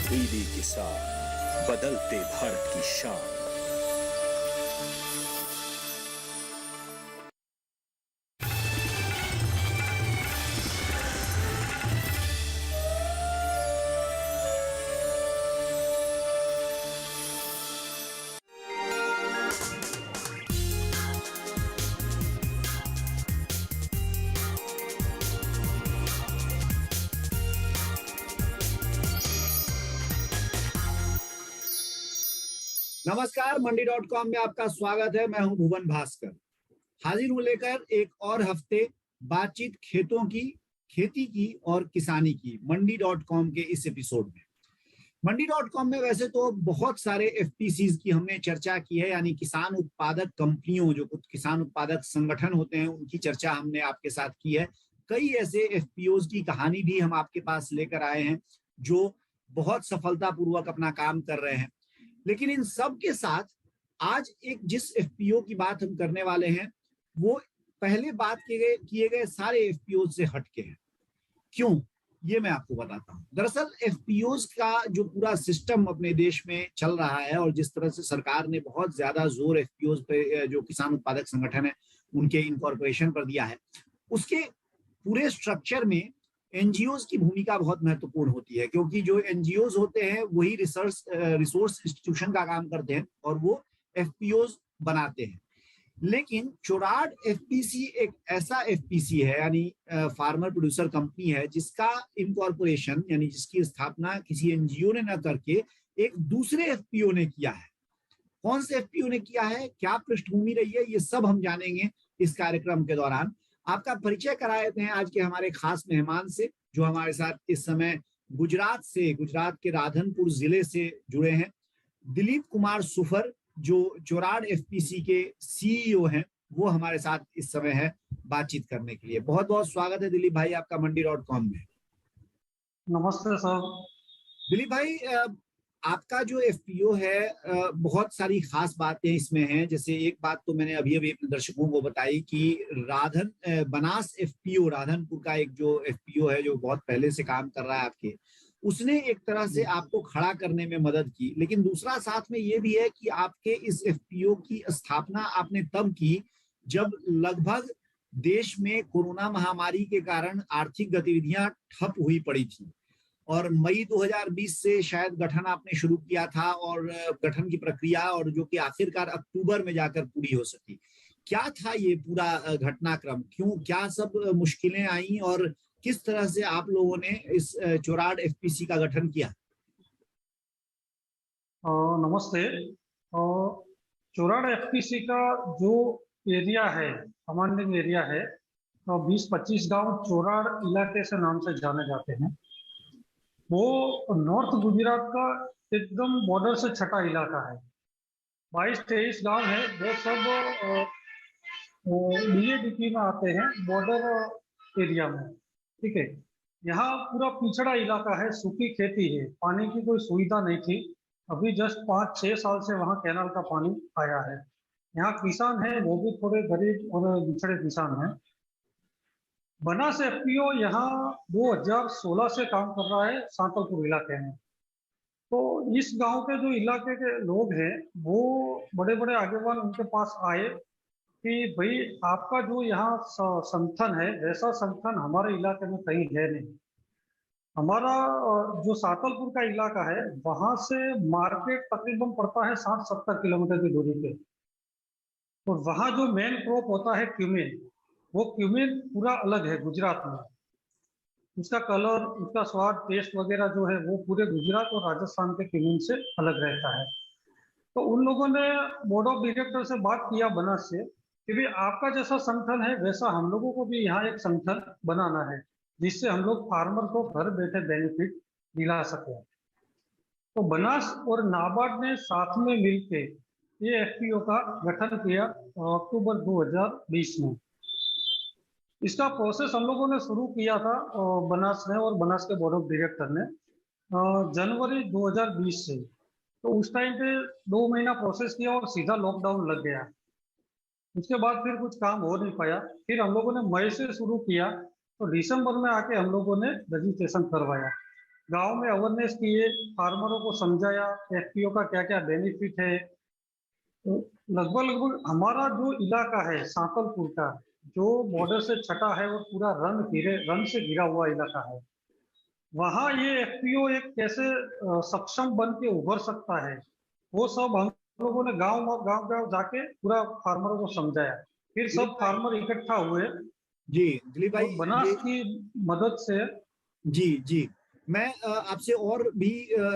तब्दीली के साथ बदलते भारत की शान। नमस्कार, मंडी.com में आपका स्वागत है। मैं हूं भुवन भास्कर। हाजिर हूं लेकर एक और हफ्ते बातचीत खेतों की, खेती की और किसानी की मंडी.com के इस एपिसोड में। मंडी.com में वैसे तो बहुत सारे एफपीसीज की हमने चर्चा की है, यानी किसान उत्पादक कंपनियों, जो कुछ किसान उत्पादक संगठन होते हैं, उनकी चर्चा हमने आपके साथ की है। कई ऐसे एफपीओज की कहानी भी हम आपके पास लेकर आए हैं जो बहुत सफलतापूर्वक अपना काम कर रहे हैं। लेकिन इन सब के साथ आज एक जिस एफपीओ की बात हम करने वाले हैं, वो पहले बात किए गए सारे एफपीओ से हटके हैं। क्यों, ये मैं आपको बताता हूं। दरअसल एफपीओज का जो पूरा सिस्टम अपने देश में चल रहा है और जिस तरह से सरकार ने बहुत ज्यादा जोर एफपीओज पे, जो किसान उत्पादक संगठन है, उनके इनकॉर्पोरेशन पर दिया है, उसके पूरे स्ट्रक्चर में एनजीओज की भूमिका बहुत महत्वपूर्ण होती है। क्योंकि जो एनजीओज होते हैं वही रिसोर्स इंस्टीट्यूशन का काम करते हैं और वो एफपीओज बनाते हैं। लेकिन चोराड एफपीसी एक ऐसा एफपीसी है, यानी फार्मर प्रोड्यूसर कंपनी है, जिसका इनकॉर्पोरेशन यानी जिसकी स्थापना किसी एनजीओ ने न करके एक दूसरे एफपीओ ने किया है। कौन से एफपीओ ने किया है, क्या पृष्ठभूमि रही है, ये सब हम जानेंगे इस कार्यक्रम के दौरान। आपका परिचय करा देते हैं आज के हमारे खास मेहमान से, जो हमारे साथ इस समय गुजरात के राधनपुर जिले से जुड़े हैं। दिलीप कुमार सुफर, जो चोराड एफपीसी के सीईओ हैं, वो हमारे साथ इस समय है बातचीत करने के लिए। बहुत बहुत स्वागत है दिलीप भाई आपका मंडी.com में। नमस्ते सर। दिलीप भाई, आपका जो एफपीओ है, बहुत सारी खास बातें इसमें हैं। जैसे एक बात तो मैंने अभी अभी अपने दर्शकों को बताई कि बनास एफपीओ, राधनपुर का एक जो एफपीओ है जो बहुत पहले से काम कर रहा है आपके, उसने एक तरह से आपको खड़ा करने में मदद की। लेकिन दूसरा साथ में ये भी है कि आपके इस एफपीओ की स्थापना आपने तब की जब लगभग देश में कोरोना महामारी के कारण आर्थिक गतिविधियां ठप हुई पड़ी थी और मई 2020 से शायद गठन आपने शुरू किया था, और गठन की प्रक्रिया, और जो कि आखिरकार अक्टूबर में जाकर पूरी हो सकी। क्या था ये पूरा घटनाक्रम, क्यों, क्या सब मुश्किलें आई और किस तरह से आप लोगों ने इस चोराड एफपीसी का गठन किया? नमस्ते। चोराड एफपीसी का जो एरिया है, कमांडिंग एरिया है, 20-25 गांव चोराड इलाके से नाम से जाने जाते हैं। वो नॉर्थ गुजरात का एकदम बॉर्डर से छठा इलाका है। 22-23 गांव है, वो सब डीएडीपी में आते हैं, बॉर्डर एरिया में। ठीक है, यहाँ पूरा पिछड़ा इलाका है, सूखी खेती है, पानी की कोई सुविधा नहीं थी। अभी जस्ट 5-6 साल से वहाँ कैनाल का पानी आया है। यहाँ किसान है, वो भी थोड़े गरीब और पिछड़े किसान हैं। बनास एफपीओ यहाँ 2016 से काम कर रहा है सांतलपुर इलाके में। तो इस गांव के जो इलाके के लोग हैं, वो बड़े बड़े आगेवान उनके पास आए कि भाई आपका जो यहाँ संगठन है, वैसा संगठन हमारे इलाके में कहीं है नहीं। हमारा जो सातलपुर का इलाका है, वहां से मार्केट तकरीबन पड़ता है 60-70 किलोमीटर की दूरी पे। तो वहाँ जो मेन क्रॉप होता है क्यूमिन, वो क्यूमिन पूरा अलग है गुजरात में। उसका कलर, उसका स्वाद, टेस्ट वगैरह जो है वो पूरे गुजरात और राजस्थान के क्यूमिन से अलग रहता है। तो उन लोगों ने बोर्ड ऑफ डायरेक्टर से बात किया बनास से कि भाई आपका जैसा संगठन है वैसा हम लोगों को भी यहाँ एक संगठन बनाना है, जिससे हम लोग फार्मर को घर बैठे बेनिफिट दिला सके। तो बनास और नाबार्ड ने साथ में मिलकर ये एफपीओ का गठन किया अक्टूबर 2020 में। इसका प्रोसेस हम लोगों ने शुरू किया था बनास ने और बनास के बोर्ड ऑफ डायरेक्टर ने जनवरी 2020 से। तो उस टाइम पे 2 महीना प्रोसेस किया और सीधा लॉकडाउन लग गया। उसके बाद फिर कुछ काम हो नहीं पाया। फिर हम लोगों ने मई से शुरू किया, तो दिसंबर में आके हम लोगों ने रजिस्ट्रेशन करवाया। गांव में अवेयरनेस किए, फार्मरों को समझाया एफपीओ का क्या क्या बेनिफिट है। तो लगभग लगभग हमारा जो इलाका है सांतलपुर का, जो बॉर्डर से छटा है और पूरा रन से घिरा हुआ इलाका है, वहाँ ये एफपीओ एक कैसे सक्षम बन के उभर सकता है, वो सब हम लोगों ने गांव गांव गांव जाके पूरा फार्मरों को समझाया। फिर सब फार्मर इकट्ठा हुए जी दिलीप और भाई, बनास की मदद से। जी जी, मैं आपसे और भी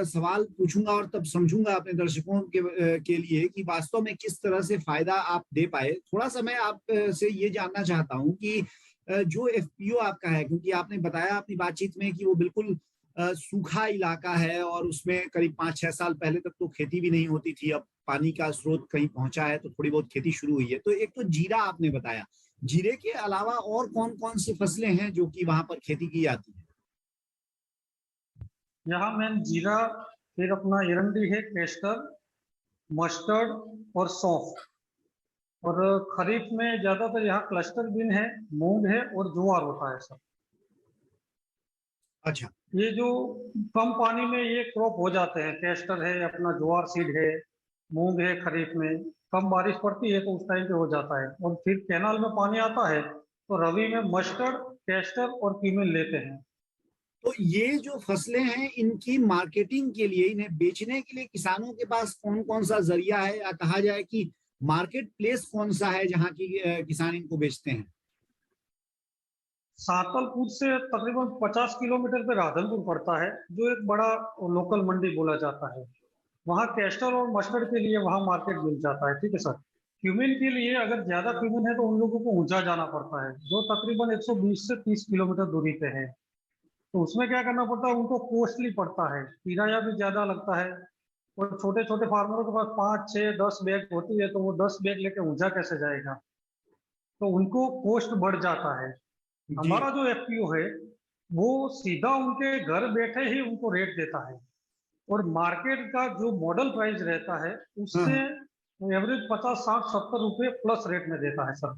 सवाल पूछूंगा और तब समझूंगा अपने दर्शकों के लिए कि वास्तव में किस तरह से फायदा आप दे पाए। थोड़ा सा मैं आप से ये जानना चाहता हूं कि जो एफपीओ आपका है, क्योंकि आपने बताया अपनी बातचीत में कि वो बिल्कुल सूखा इलाका है और उसमें करीब 5-6 साल पहले तक तो खेती भी नहीं होती थी। अब पानी का स्रोत कहीं पहुंचा है तो थोड़ी बहुत खेती शुरू हुई है। तो एक तो जीरा आपने बताया, जीरे के अलावा और कौन कौन सी फसलें हैं जो कि वहां पर खेती की जाती है? यहाँ मेन जीरा, फिर अपना एरंडी है, केस्टर, मस्टर्ड और सौंफ। और खरीफ में ज्यादातर यहाँ क्लस्टर बीन है, मूंग है और ज्वार होता है सर। अच्छा। ये जो कम पानी में ये क्रॉप हो जाते हैं, केस्टर है, अपना ज्वार सीड है, मूंग है। खरीफ में कम बारिश पड़ती है तो उस टाइम पे हो जाता है, और फिर कैनाल में पानी आता है तो रबी में मस्टर्ड, केस्टर और फीमेल लेते हैं। तो ये जो फसलें हैं, इनकी मार्केटिंग के लिए, इन्हें बेचने के लिए किसानों के पास कौन कौन सा जरिया है, या कहा जाए कि मार्केट प्लेस कौन सा है जहां की किसान इनको बेचते हैं? सातलपुर से तकरीबन 50 किलोमीटर पे राधनपुर पड़ता है, जो एक बड़ा लोकल मंडी बोला जाता है। वहाँ केस्टर और मस्टर्ड के लिए वहाँ मार्केट मिल जाता है। ठीक है सर। क्यूमिन के लिए अगर ज्यादा क्यूमिन है तो उन लोगों को ऊंचा जाना पड़ता है, जो तकरीबन 120 से 30 किलोमीटर दूरी पे है। तो उसमें क्या करना पड़ता है, उनको कॉस्टली पड़ता है, किराया भी ज्यादा लगता है। और छोटे छोटे फार्मरों के पास 5, 6, 10 बैग होती है, तो वो 10 बैग लेके ऊंचा कैसे जाएगा, तो उनको कॉस्ट बढ़ जाता है। जी हमारा जो एफपीओ है वो सीधा उनके घर बैठे ही उनको रेट देता है, और मार्केट का जो मॉडल प्राइस रहता है हाँ उससे हाँ। एवरेज 50, 60, 70 रुपए प्लस रेट में देता है सर।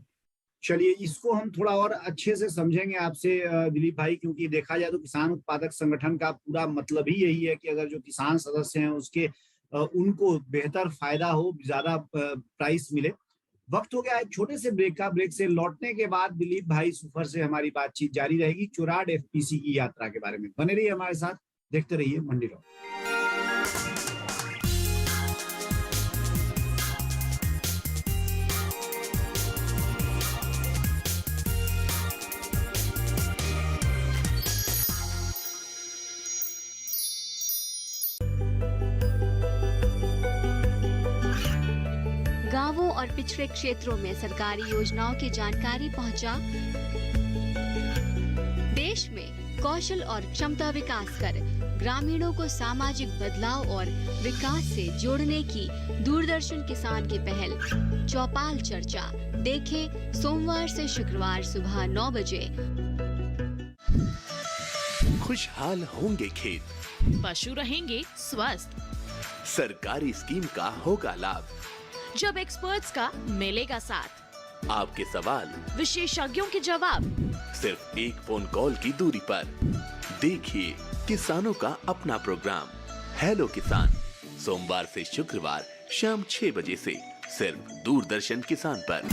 चलिए, इसको हम थोड़ा और अच्छे से समझेंगे आपसे दिलीप भाई, क्योंकि देखा जाए तो किसान उत्पादक संगठन का पूरा मतलब ही यही है कि अगर जो किसान सदस्य हैं उसके उनको बेहतर फायदा हो, ज्यादा प्राइस मिले। वक्त हो गया एक छोटे से ब्रेक का। ब्रेक से लौटने के बाद दिलीप भाई सुफर से हमारी बातचीत जारी रहेगी चुराड एफपीसी की यात्रा के बारे में। बने रहिए हमारे साथ, देखते रहिए मंडी रॉक। गांवों और पिछड़े क्षेत्रों में सरकारी योजनाओं की जानकारी पहुंचा। देश में कौशल और क्षमता विकास कर ग्रामीणों को सामाजिक बदलाव और विकास से जोड़ने की दूरदर्शन किसान की पहल चौपाल चर्चा देखें सोमवार से शुक्रवार सुबह 9 बजे। खुशहाल होंगे खेत, पशु रहेंगे स्वस्थ, सरकारी स्कीम का होगा लाभ, जब एक्सपर्ट्स का मिलेगा साथ, आपके सवाल विशेषज्ञों के जवाब, सिर्फ एक फोन कॉल की दूरी पर। देखिए किसानों का अपना प्रोग्राम हेलो किसान, सोमवार से शुक्रवार शाम 6 बजे से सिर्फ दूरदर्शन किसान पर।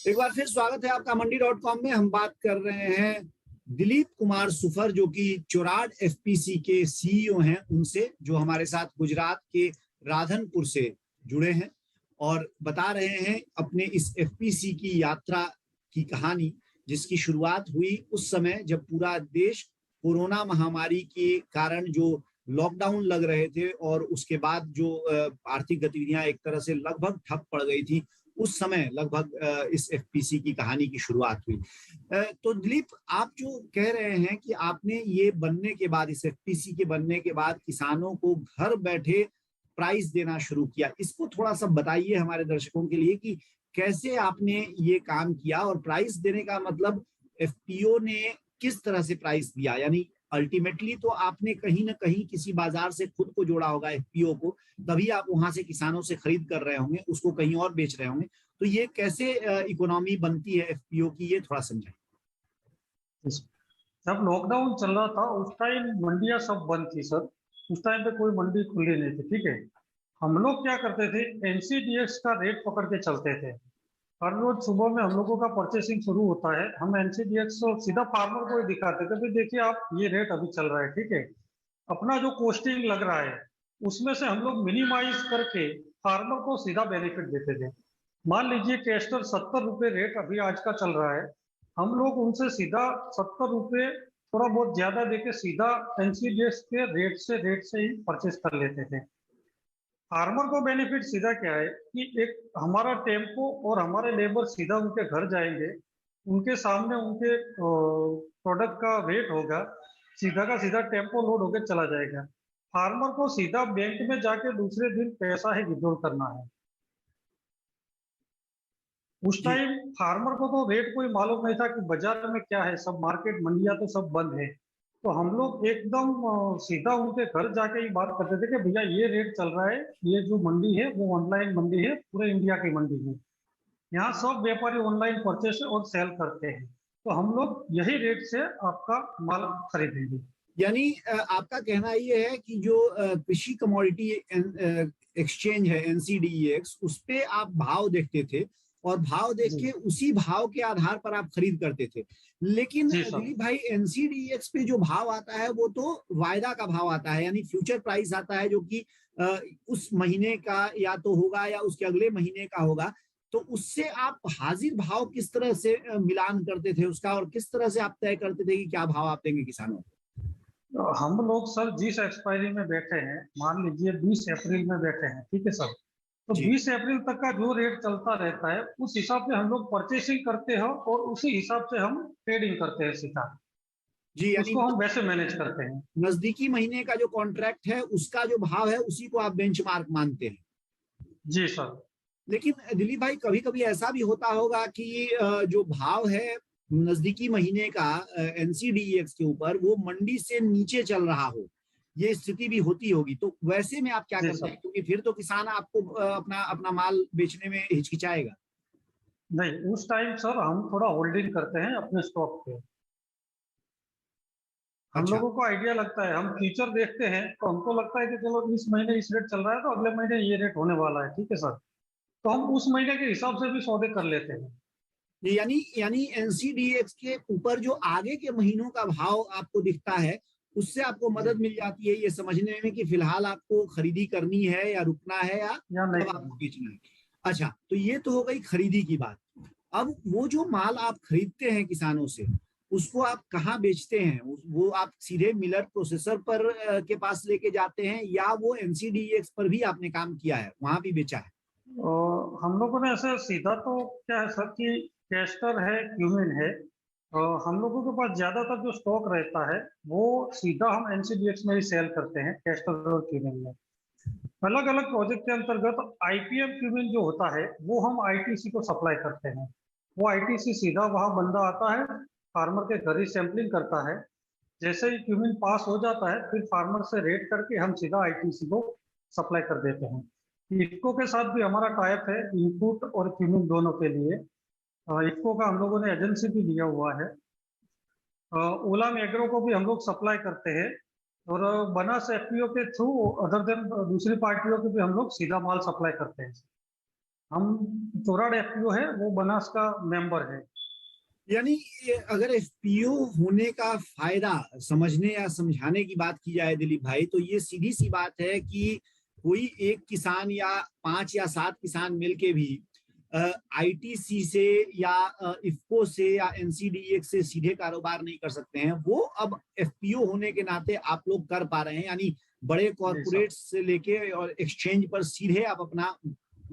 एक बार फिर स्वागत है आपका मंडी.com में। हम बात कर रहे हैं दिलीप कुमार सुफर, जो कि चुराड एफपीसी के सीईओ हैं, उनसे, जो हमारे साथ गुजरात के राधनपुर से जुड़े हैं और बता रहे हैं अपने इस एफपीसी की यात्रा की कहानी, जिसकी शुरुआत हुई उस समय जब पूरा देश कोरोना महामारी के कारण जो लॉकडाउन लग रहे थे और उसके बाद जो आर्थिक गतिविधियां एक तरह से लगभग ठप पड़ गई थी, उस समय लगभग इस एफपीसी की कहानी की शुरुआत हुई। तो दिलीप, आप जो कह रहे हैं कि आपने ये बनने के बाद, इस एफपीसी के बनने के बाद किसानों को घर बैठे प्राइस देना शुरू किया, इसको थोड़ा सा बताइए हमारे दर्शकों के लिए कि कैसे आपने ये काम किया। और प्राइस देने का मतलब एफपीओ ने किस तरह से प्राइस दिया, यानी अल्टीमेटली तो आपने कहीं ना कहीं किसी बाजार से खुद को जोड़ा होगा एफपीओ को, तभी आप वहां से किसानों से खरीद कर रहे होंगे, उसको कहीं और बेच रहे होंगे। तो ये कैसे इकोनॉमी बनती है एफपीओ की, ये थोड़ा समझाइए। जब लॉकडाउन चल रहा था उस टाइम मंडियां सब बंद थी सर, उस टाइम पे कोई मंडी खुली नहीं थी, ठीक है। हम लोग क्या करते थे, एनसीडीएक्स का रेट पकड़ के चलते थे। हर रोज सुबह में हम लोगों का परचेसिंग शुरू होता है, हम एनसीडीएक्स को सीधा फार्मर को ही दिखाते थे, भाई देखिए आप ये रेट अभी चल रहा है, ठीक है। अपना जो कॉस्टिंग लग रहा है उसमें से हम लोग मिनिमाइज करके फार्मर को सीधा बेनिफिट देते थे। मान लीजिए कैस्टर 70 रुपये रेट अभी आज का चल रहा है, हम लोग उनसे सीधा 70 रुपये थोड़ा बहुत ज्यादा देके सीधा एनसीडीएक्स के रेट से ही परचेस कर लेते थे। फार्मर को बेनिफिट सीधा क्या है कि एक हमारा टेम्पो और हमारे लेबर सीधा उनके घर जाएंगे, उनके सामने उनके प्रोडक्ट का वेट होगा, सीधा का सीधा टेम्पो लोड होकर चला जाएगा। फार्मर को सीधा बैंक में जाके दूसरे दिन पैसा ही विड्रॉल करना है। उस टाइम फार्मर को तो रेट कोई मालूम नहीं था कि बाजार में क्या है, सब मार्केट मंडियां तो सब बंद है। तो हम लोग एकदम सीधा उनके घर जाके ही बात करते थे कि भैया ये रेट चल रहा है, ये जो मंडी है वो ऑनलाइन मंडी है, पूरे इंडिया की मंडी है, यहाँ सब व्यापारी ऑनलाइन परचेस और सेल करते हैं, तो हम लोग यही रेट से आपका माल खरीदेंगे। यानी आपका कहना ये है कि जो कृषि कमोडिटी एक्सचेंज है एनसीडीएक्स, उस पे आप भाव देखते थे और भाव देख के उसी भाव के आधार पर आप खरीद करते थे। लेकिन दिलीप भाई, एनसीडीएक्स पे जो भाव आता है वो तो वायदा का भाव आता है, यानी फ्यूचर प्राइस आता है, जो कि उस महीने का या तो होगा या उसके अगले महीने का होगा। तो उससे आप हाजिर भाव किस तरह से मिलान करते थे उसका, और किस तरह से आप तय करते थे कि क्या भाव आप देंगे किसानों को? हम लोग सर जिस एक्सपायरी में बैठे हैं, मान लीजिए 20 अप्रैल में बैठे हैं, ठीक है सर, तो 20 अप्रैल तक का जो रेट चलता रहता है उस हिसाब से हम लोग परचेसिंग करते हैं और उसी हिसाब से हम ट्रेडिंग करते हैं सीधा जी, यानी उसको हम वैसे मैनेज करते हैं। नजदीकी महीने का जो कॉन्ट्रैक्ट है उसका जो भाव है उसी को आप बेंचमार्क मानते हैं? जी सर। लेकिन दिलीप भाई, कभी कभी ऐसा भी होता होगा कि जो भाव है नजदीकी महीने का एनसीडीएक्स के ऊपर, वो मंडी से नीचे चल रहा हो, ये स्थिति भी होती होगी। तो वैसे में आप क्या करते हैं, क्योंकि फिर तो किसान आपको अपना माल बेचने में हिचकिचाएगा। नहीं, उस टाइम सर हम थोड़ा होल्डिंग करते हैं अपने स्टॉक पे। हम लोगों को आइडिया लगता है, हम फ्यूचर देखते हैं तो हमको लगता है कि चलो इस महीने इस रेट चल रहा है तो अगले महीने ये रेट होने वाला है, ठीक है सर, तो हम उस महीने के हिसाब से भी सौदे कर लेते हैं। यानी एनसीडीएक्स के ऊपर जो आगे के महीनों का भाव आपको दिखता है, उससे आपको मदद मिल जाती है ये समझने में कि फिलहाल आपको खरीदी करनी है या रुकना है या आपको बेचना है। अच्छा, तो ये तो हो गई खरीदी की बात। अब वो जो माल आप खरीदते हैं किसानों से, उसको आप कहाँ बेचते हैं? वो आप सीधे मिलर प्रोसेसर पर के पास लेके जाते हैं, या वो एनसीडीएक्स पर भी आपने काम किया है, वहां भी बेचा है? हम लोगों ने ऐसे सीधा तो क्या है सर कि कैस्टर है, क्यूमिन है, हम लोगों के पास ज्यादातर जो स्टॉक रहता है वो सीधा हम एनसीडीएक्स में ही सेल करते हैं, कैस्टर और क्यूमिन में। अलग अलग प्रोजेक्ट के अंतर्गत आईपीएम क्यूमिन जो होता है वो हम आईटीसी को सप्लाई करते हैं। वो आईटीसी सीधा वहां बंदा आता है, फार्मर के घर ही सैंपलिंग करता है, जैसे ही क्यूमिन पास हो जाता है फिर फार्मर से रेट करके हम सीधा आईटीसी को सप्लाई कर देते हैं। इफको के साथ भी हमारा टाइप है, इनपुट और क्यूमिन दोनों के लिए। इफको का हम लोगों ने एजेंसी भी लिया हुआ है। ओलाम एग्रो को भी हम लोग सप्लाई करते हैं, और बनास एफपीओ के थ्रू अदर देन दूसरी पार्टियों को भी हम लोग सीधा माल सप्लाई करते हैं। हम चोराड एफपीओ है वो बनास का मेंबर है। यानी अगर एफपीओ होने का फायदा समझने या समझाने की बात की जाए दिलीप भाई, तो ये सीधी सी बात है कि कोई एक किसान या 5 या 7 किसान मिलके भी आईटीसी से या इफको से या एनसीडीएक्स से सीधे कारोबार नहीं कर सकते हैं। वो अब एफपीओ होने के नाते आप लोग कर पा रहे हैं, यानी बड़े कॉर्पोरेट से लेके और एक्सचेंज पर सीधे आप अपना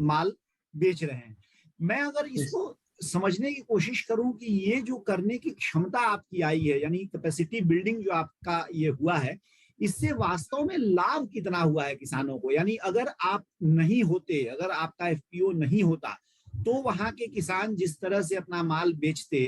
माल बेच रहे हैं। मैं अगर इसको समझने की कोशिश करूं कि ये जो करने की क्षमता आपकी आई है, यानी कैपेसिटी बिल्डिंग जो आपका ये हुआ है, इससे वास्तव में लाभ कितना हुआ है किसानों को? यानी अगर आप नहीं होते, अगर आपका एफपीओ नहीं होता, तो वहां के किसान जिस तरह से अपना माल बेचते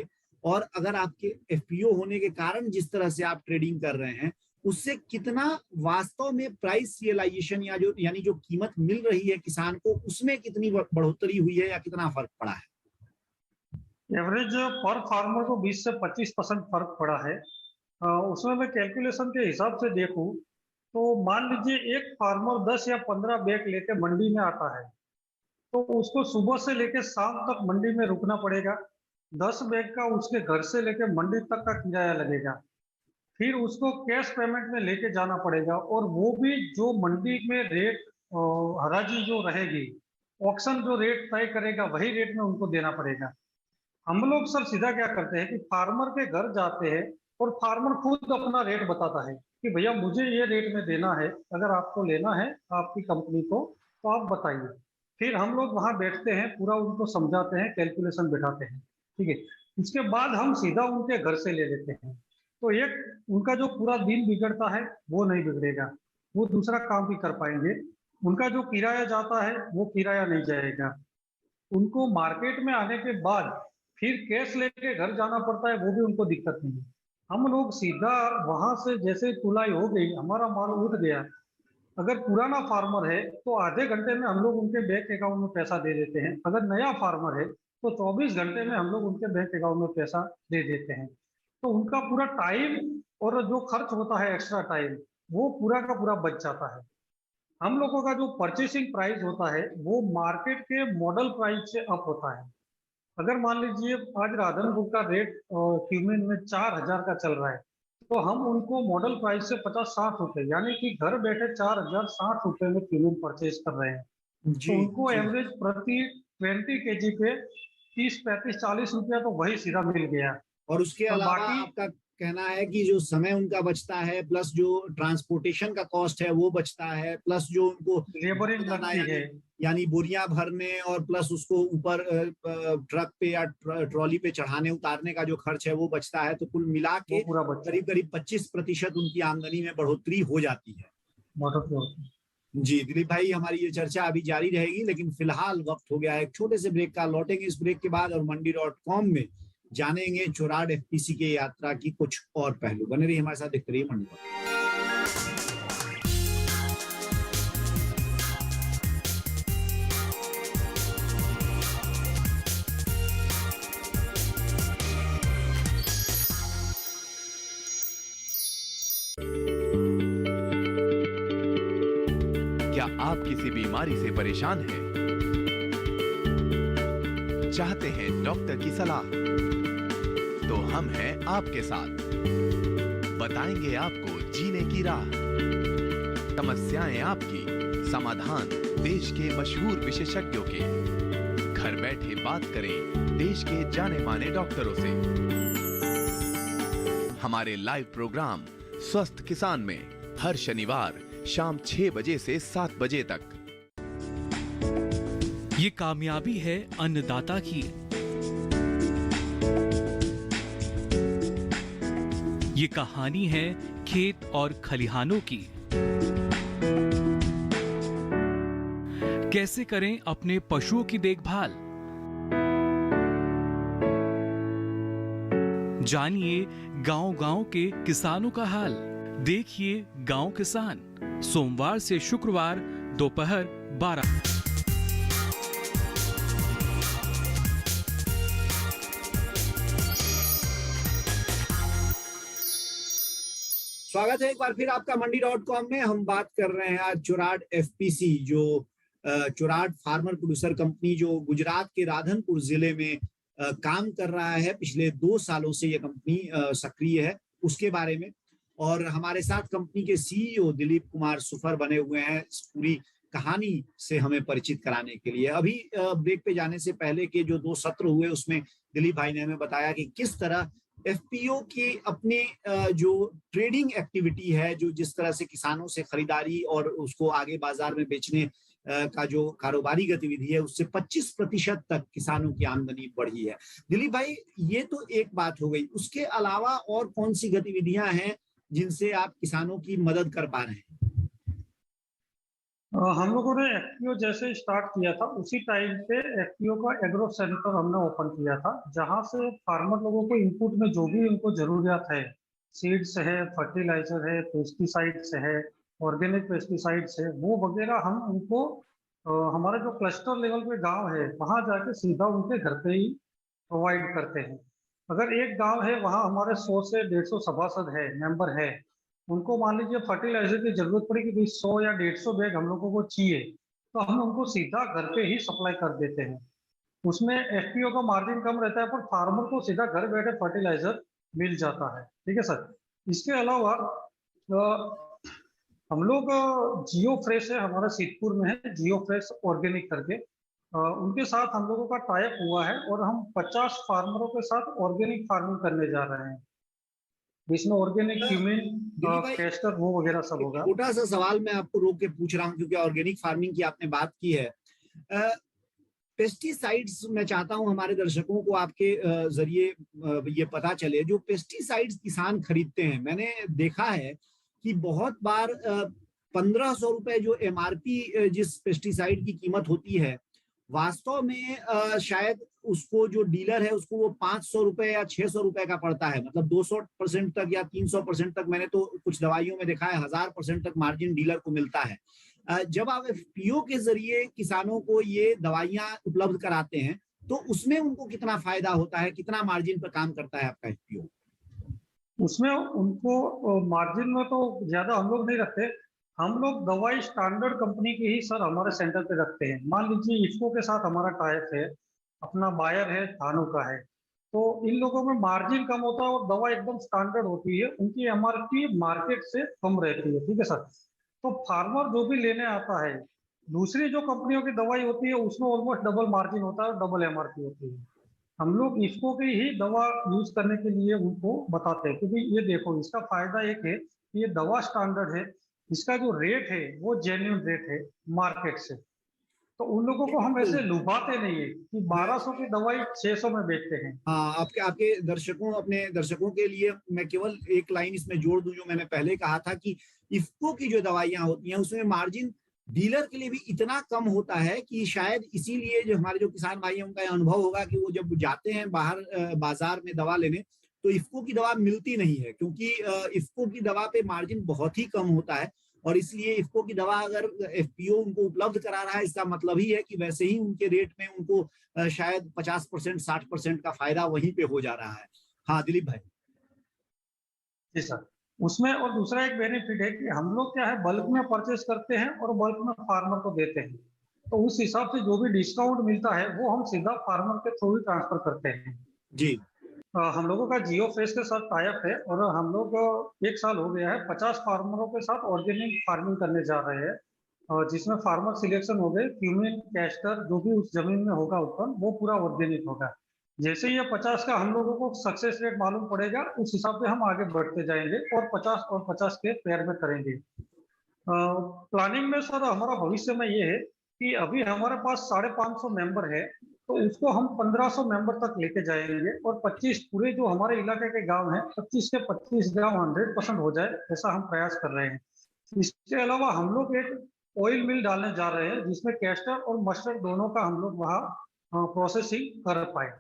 और अगर आपके एफपीओ होने के कारण जिस तरह से आप ट्रेडिंग कर रहे हैं, उससे कितना वास्तव में प्राइस रियलाइजेशन या जो यानी जो कीमत मिल रही है किसान को, उसमें कितनी बढ़ोतरी हुई है या कितना फर्क पड़ा है? एवरेज पर फार्मर को 20 से 25% फर्क पड़ा है। उसमें मैं कैलकुलेशन के हिसाब से देखूं तो मान लीजिए एक फार्मर 10 या 15 बैग लेके मंडी में आता है, तो उसको सुबह से लेके शाम तक मंडी में रुकना पड़ेगा। 10 बैग का उसके घर से लेके मंडी तक का किराया लगेगा, फिर उसको कैश पेमेंट में लेके जाना पड़ेगा, और वो भी जो मंडी में रेट हराजी जो रहेगी, ऑक्शन जो रेट तय करेगा वही रेट में उनको देना पड़ेगा। हम लोग सर सीधा क्या करते हैं कि फार्मर के घर जाते हैं और फार्मर खुद अपना रेट बताता है कि भैया मुझे ये रेट में देना है, अगर आपको लेना है आपकी कंपनी को तो आप बताइए। फिर हम लोग वहां बैठते हैं, पूरा उनको समझाते हैं, कैलकुलेशन बिठाते हैं, ठीक है। उसके बाद हम सीधा उनके घर से ले लेते हैं, तो एक उनका जो पूरा दिन बिगड़ता है वो नहीं बिगड़ेगा, वो दूसरा काम भी कर पाएंगे। उनका जो किराया जाता है वो किराया नहीं जाएगा। उनको मार्केट में आने के बाद फिर कैश लेके घर जाना पड़ता है, वो भी उनको दिक्कत नहीं है। हम लोग सीधा वहां से जैसे तुलाई हो गई, हमारा माल उठ गया, अगर पुराना फार्मर है तो आधे घंटे में हम लोग उनके बैंक अकाउंट में पैसा दे देते हैं। अगर नया फार्मर है तो 24 घंटे में हम लोग उनके बैंक अकाउंट में पैसा दे देते हैं। तो उनका पूरा टाइम और जो खर्च होता है एक्स्ट्रा टाइम, वो पूरा का पूरा बच जाता है। हम लोगों का जो परचेसिंग प्राइस होता है वो मार्केट के मॉडल प्राइस से अप होता है। अगर मान लीजिए आज राधनपुर का रेट क्यूमेन में 4000 का चल रहा है, तो हम उनको मॉडल प्राइस से 50-60 रुपए, यानी कि घर बैठे 4060 रुपए में क्यूमेन परचेज कर रहे हैं। तो उनको एवरेज प्रति 20 केजी पे 30-35-40 रुपया तो वही सीधा मिल गया। और उसके और अलावा बाकी आपका कहना है कि जो समय उनका बचता है, प्लस जो ट्रांसपोर्टेशन का कॉस्ट है वो बचता है, प्लस जो उनको लेबरिंग लगती है, यानी बोरियां भरने और प्लस उसको ऊपर ट्रक पे या ट्रॉली पे चढ़ाने उतारने का जो खर्च है वो बचता है। तो कुल मिला के वो पूरा बचता है। करीब करीब 25% उनकी आमदनी में बढ़ोतरी हो जाती है। बढ़ोतरी होती है। जी दिलीप भाई, हमारी ये चर्चा अभी जारी रहेगी, लेकिन फिलहाल वक्त हो गया है एक छोटे से ब्रेक का। लौटेंगे इस ब्रेक के बाद और मंडी.com में जानेंगे चुराड एफपीसी के यात्रा की कुछ और पहलू। बने रहिए हमारे साथ, देखते रहिए मंडी। क्या आप किसी बीमारी से परेशान हैं? चाहते हैं डॉक्टर की सलाह? तो हम हैं आपके साथ, बताएंगे आपको जीने की राह। समस्याएं आपकी, समाधान देश के मशहूर विशेषज्ञों के। घर बैठे बात करें देश के जाने माने डॉक्टरों से। हमारे लाइव प्रोग्राम स्वस्थ किसान में हर शनिवार शाम 6 बजे से 7 बजे तक। ये कामयाबी है अन्नदाता की, ये कहानी है खेत और खलिहानों की। कैसे करें अपने पशुओं की देखभाल, जानिए गांव-गांव के किसानों का हाल। देखिए गांव किसान, सोमवार से शुक्रवार दोपहर 12। स्वागत है एक बार फिर आपका मंडी.com में। हम बात कर रहे हैं आज चुराड एफपीसी, जो चुराड फार्मर प्रोड्यूसर कंपनी, जो गुजरात के राधनपुर जिले में काम कर रहा है। पिछले 2 सालों से ये कंपनी सक्रिय है, उसके बारे में। और हमारे साथ कंपनी के सीईओ दिलीप कुमार सुफर बने हुए हैं इस पूरी कहानी से हमें परिचित कराने के लिए। अभी ब्रेक पे जाने से पहले के जो 2 सत्र हुए उसमें दिलीप भाई ने हमें बताया कि किस तरह एफपीओ की अपनी जो ट्रेडिंग एक्टिविटी है, जो जिस तरह से किसानों से खरीदारी और उसको आगे बाजार में बेचने का जो कारोबारी गतिविधि है, उससे 25% तक किसानों की आमदनी बढ़ी है। दिलीप भाई, ये तो एक बात हो गई, उसके अलावा और कौन सी गतिविधियां हैं जिनसे आप किसानों की मदद कर पा रहे हैं? हम लोगों ने एफपीओ जैसे स्टार्ट किया था उसी टाइम पे एफपीओ का एग्रो सेंटर हमने ओपन किया था, जहां से फार्मर लोगों को इनपुट में जो भी उनको जरूरियात है, सीड्स है, फर्टिलाइजर है, पेस्टिसाइड्स है, ऑर्गेनिक पेस्टिसाइड्स है, वो वगैरह हम उनको हमारा जो क्लस्टर लेवल पे गांव है वहां जाके सीधा उनके घर पे ही प्रोवाइड करते हैं। अगर एक गांव है वहां हमारे 100 से 150 सभासद है, मेंबर है, उनको मान लीजिए फर्टिलाइजर की जरूरत पड़ी कि भाई 100 या 150 बैग हम लोगों को चाहिए, तो हम उनको सीधा घर पे ही सप्लाई कर देते हैं। उसमें एफपीओ का मार्जिन कम रहता है, पर फार्मर को सीधा घर बैठे फर्टिलाइजर मिल जाता है। ठीक है सर। इसके अलावा हम लोग जियो फ्रेश है, हमारा सीतपुर में है जियो फ्रेश ऑर्गेनिक करके, उनके साथ हम लोगों का टाइप हुआ है और हम 50 फार्मरों के साथ ऑर्गेनिक फार्मिंग करने जा रहे हैं, जिसमें ऑर्गेनिक क्यूमिन, दिलीप भाई, कैस्टर, वो वगैरह सब होगा। छोटा सा सवाल मैं आपको रोक के पूछ रहा हूँ क्योंकि ऑर्गेनिक फार्मिंग की आपने बात की है। पेस्टिसाइड्स मैं चाहता हूं हमारे दर्शकों को आपके जरिए ये पता चले, जो पेस्टिसाइड्स किसान खरीदते हैं, मैंने देखा है कि बहुत बार 1500 रुपए जो एमआरपी जिस पेस्टिसाइड की कीमत होती है, वास्तव में शायद उसको जो डीलर है उसको वो 500 रुपए या 600 रुपए का पड़ता है। मतलब 200% तक या 300% तक, मैंने तो कुछ दवाइयों में देखा है 1000% तक मार्जिन डीलर को मिलता है। जब आप एफपीओ के जरिए किसानों को ये दवाइयां उपलब्ध कराते हैं तो उसमें उनको कितना फायदा होता है, कितना मार्जिन पर काम करता है आपका एफपीओ? उसमें उनको मार्जिन में तो ज्यादा हम लोग नहीं रखते। हम लोग दवाई स्टैंडर्ड कंपनी की ही सर हमारे सेंटर पे रखते हैं। मान लीजिए इफ्को के साथ हमारा टाइप है, अपना बायर है थानों का है, तो इन लोगों में मार्जिन कम होता है और दवा एकदम स्टैंडर्ड होती है, उनकी एमआरपी मार्केट से कम रहती है। ठीक है सर। तो फार्मर जो भी लेने आता है, दूसरी जो कंपनियों की दवाई होती है उसमें ऑलमोस्ट डबल मार्जिन होता है और डबल एमआरपी होती है। हम लोग इसको की ही दवा यूज करने के लिए उनको बताते हैं, क्योंकि ये देखो इसका फायदा एक है कि ये दवा स्टैंडर्ड है, इसका जो रेट है वो जेन्युइन रेट है मार्केट से। तो उन लोगों को हम ऐसे लुभाते नहीं है कि 1200 की दवाई 600 में बेचते हैं। हाँ, आपके आपके दर्शकों, अपने दर्शकों के लिए मैं केवल एक लाइन इसमें जोड़ दूं, जो मैंने पहले कहा था कि इफ्को की जो दवाइयां होती हैं उसमें मार्जिन डीलर के लिए भी इतना कम होता है कि शायद इसीलिए जो हमारे जो किसान भाई हैं उनका अनुभव होगा कि वो जब जाते हैं बाहर बाजार में दवा लेने तो इफ्को की दवा मिलती नहीं है, क्योंकि इफ्को की दवा पे मार्जिन बहुत ही कम होता है। और इसलिए इफ्को की दवा अगर एफपीओ उनको उपलब्ध करा रहा है, इसका मतलब ही है कि वैसे ही उनके रेट में उनको शायद 50% 60% का फायदा वहीं पे हो जा रहा है। हाँ दिलीप भाई। जी सर। उसमें और दूसरा एक बेनिफिट है कि हम लोग क्या है बल्क में परचेस करते हैं और बल्क में फार्मर को देते हैं, तो उस हिसाब से जो भी डिस्काउंट मिलता है वो हम सीधा फार्मर के थ्रू ही ट्रांसफर करते हैं। जी। हम लोगों का जियो फ्रेश के साथ टाइप है और हम लोग 1 साल हो गया है 50 फार्मरों के साथ ऑर्गेनिक फार्मिंग करने जा रहे हैं, जिसमें फार्मर सिलेक्शन हो गए, क्यूमिन, कैस्टर जो भी उस जमीन में होगा उत्पन्न वो पूरा ऑर्गेनिक होगा। जैसे ये 50 का हम लोगों को सक्सेस रेट मालूम पड़ेगा, उस हिसाब से हम आगे बढ़ते जाएंगे और 50 के पेयर में करेंगे। प्लानिंग में सर हमारा भविष्य में ये है कि अभी हमारे पास 550 मेंबर है, तो उसको हम 1500 मेंबर तक लेके जाएंगे और 25 पूरे जो हमारे इलाके के गांव हैं 25 के 25 गांव 100% हो जाए, ऐसा हम प्रयास कर रहे हैं। इसके अलावा हम लोग एक ऑयल मिल डालने जा रहे हैं जिसमें कैस्टर और मस्टर्ड दोनों का हम लोग वहाँ प्रोसेसिंग कर पाए।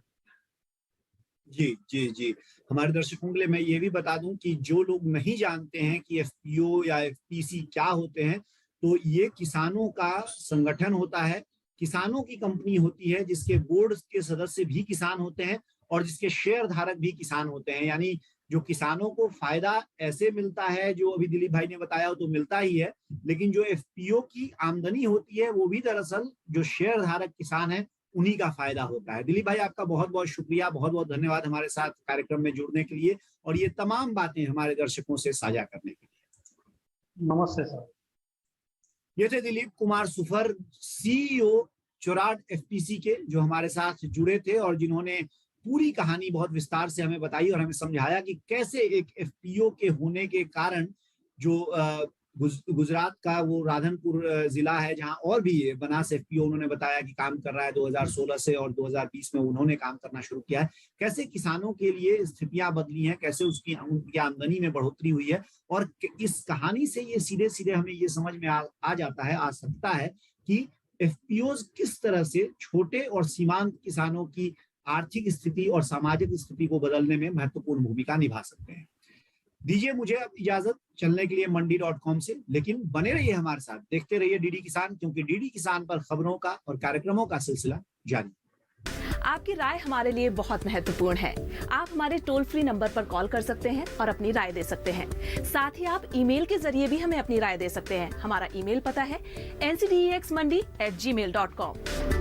जी जी जी। हमारे दर्शकों के लिए मैं ये भी बता दूं कि जो लोग नहीं जानते हैं कि एफपीओ या एफपीसी क्या होते हैं, तो ये किसानों का संगठन होता है, किसानों की कंपनी होती है जिसके बोर्ड के सदस्य भी किसान होते हैं और जिसके शेयर धारक भी किसान होते हैं। यानी जो किसानों को फायदा ऐसे मिलता है जो अभी दिलीप भाई ने बताया तो मिलता ही है, लेकिन जो एफपीओ की आमदनी होती है वो भी दरअसल जो शेयर धारक किसान है उन्हीं का फायदा होता है। दिलीप भाई आपका बहुत बहुत शुक्रिया, बहुत बहुत धन्यवाद हमारे साथ कार्यक्रम में जुड़ने के लिए और ये तमाम बातें हमारे दर्शकों से साझा करने के लिए। नमस्ते सर। ये थे Dilip Kumar super, CEO चोराड FPC के, जो हमारे साथ जुड़े थे और जिन्होंने पूरी कहानी बहुत विस्तार से हमें बताई और हमें समझाया कि कैसे एक एफपीओ के होने के कारण जो गुजरात का वो राधनपुर जिला है जहां और भी ये बनास एफपीओ उन्होंने बताया कि काम कर रहा है 2016 से, और 2020 में उन्होंने काम करना शुरू किया है। कैसे किसानों के लिए स्थितियां बदली हैं, कैसे उनकी आमदनी में बढ़ोतरी हुई है, और इस कहानी से ये सीधे सीधे हमें ये समझ में आ जाता है, आ सकता है कि एफपीओज किस तरह से छोटे और सीमांत किसानों की आर्थिक स्थिति और सामाजिक स्थिति को बदलने में महत्वपूर्ण भूमिका निभा सकते हैं। दीजिए मुझे अब इजाजत चलने के लिए मंडी.com से, लेकिन बने रहिए हमारे साथ, देखते रहिए डीडी किसान, क्योंकि डीडी किसान पर खबरों का और कार्यक्रमों का सिलसिला जारी। आपकी राय हमारे लिए बहुत महत्वपूर्ण है। आप हमारे टोल फ्री नंबर पर कॉल कर सकते हैं और अपनी राय दे सकते हैं। साथ ही आप ईमेल के जरिए भी हमें अपनी राय दे सकते हैं। हमारा ईमेल पता है ncdexmandi@gmail.com।